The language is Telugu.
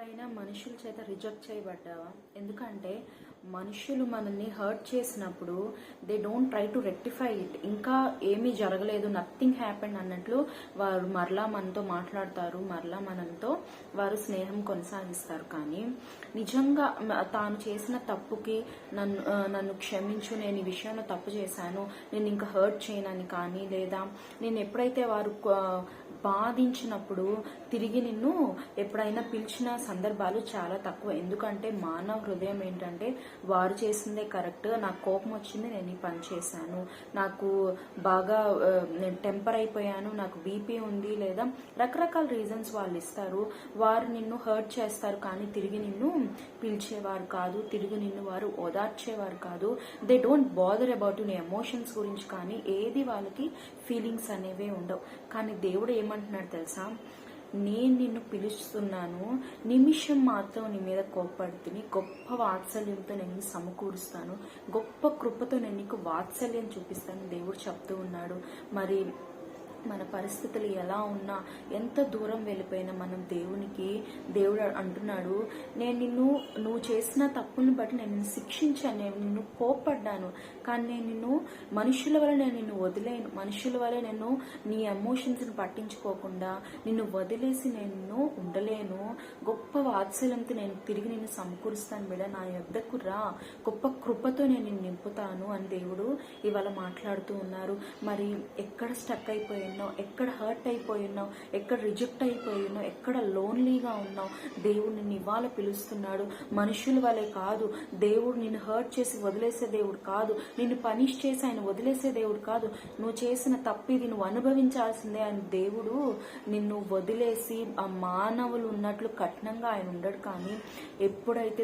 ఎప్పుడైనా మనుషుల చేత రిజెక్ట్ చేయబడ్డావా? ఎందుకంటే మనుషులు మనల్ని హర్ట్ చేసినప్పుడు they don't try to rectify it. ఇంకా ఏమీ జరగలేదు, నథింగ్ హ్యాపెండ్ అన్నట్లు వారు మరలా మనతో మాట్లాడతారు, మరలా మనతో వారు స్నేహం కొనసాగిస్తారు. కానీ నిజంగా తాను చేసిన తప్పుకి నన్ను క్షమించు, నేను ఈ విషయంలో తప్పు చేశాను, నేను ఇంకా హర్ట్ చేయనని కానీ, లేదా నేను ఎప్పుడైతే వారు బాధించినప్పుడు తిరిగి నిన్ను ఎప్పుడైనా పిలిచిన సందర్భాలు చాలా తక్కువ. ఎందుకంటే మానవ హృదయం ఏంటంటే వారు చేసిందే కరెక్ట్, నాకు కోపం వచ్చింది, నేను ఈ పని చేశాను, నాకు బాగా నేను టెంపర్ అయిపోయాను, నాకు బీపీ ఉంది, లేదా రకరకాల రీజన్స్ వాళ్ళు ఇస్తారు. వారు నిన్ను హర్ట్ చేస్తారు కానీ తిరిగి నిన్ను పిలిచేవారు కాదు, తిరిగి నిన్ను వారు ఓదార్చేవారు కాదు. దే డోంట్ బాదర్ అబౌట్ నీ ఎమోషన్స్ గురించి కానీ ఏది వాళ్ళకి ఫీలింగ్స్ అనేవే ఉండవు. కానీ దేవుడు ఏమంటున్నాడు తెలుసా? నేను నిన్ను పిలుస్తున్నాను, నిమిషం మాత్రం నీ మీద కోప్పడుతుని గొప్ప వాత్సల్యంతో నేను సమకూరుస్తాను, గొప్ప కృపతో నేను నీకు వాత్సల్యం చూపిస్తాను దేవుడు చెప్తూ ఉన్నాడు. మరి మన పరిస్థితులు ఎలా ఉన్నా, ఎంత దూరం వెళ్ళిపోయినా మనం దేవుడు అంటున్నాడు, నేను నువ్వు చేసిన తప్పుని బట్టి నేను నిన్ను శిక్షించాను, నేను నిన్ను కోప్పడ్డాను, కానీ నేను నిన్ను మనుషుల వల్ల నేను నిన్ను వదిలేను, మనుషుల వల్ల నేను నీ ఎమోషన్స్ని పట్టించుకోకుండా నిన్ను వదిలేసి నేను ఉండలేను, గొప్ప వాత్సల్యంతో నేను తిరిగి నిన్ను సమకూరుస్తాను బిడ్డ, నా యొద్దకు రా, గొప్ప కృపతో నేను నిన్ను నింపుతాను అని దేవుడు ఇవాళ మాట్లాడుతూ ఉన్నారు. మరి ఎక్కడ స్టక్ అయిపోయి ఉన్నావు, ఎక్కడ హర్ట్ అయిపోయి ఉన్నావు, ఎక్కడ రిజెక్ట్ అయిపోయి ఉన్నావు, ఎక్కడ లోన్లీగా ఉన్నావు, దేవుడు నిన్ను ఇవాళ పిలుస్తున్నాడు. మనుషుల వలె కాదు, దేవుడు నిన్ను హర్ట్ చేసి వదిలేసే దేవుడు కాదు, నిన్ను పనిష్ చేసి ఆయన వదిలేసే దేవుడు కాదు. నువ్వు చేసిన తప్పిది నువ్వు అనుభవించాల్సిందే అని దేవుడు నిన్ను వదిలేసి ఆ మానవులు ఉన్నట్లు కఠినంగా ఆయన ఉండడు. కానీ ఎప్పుడైతే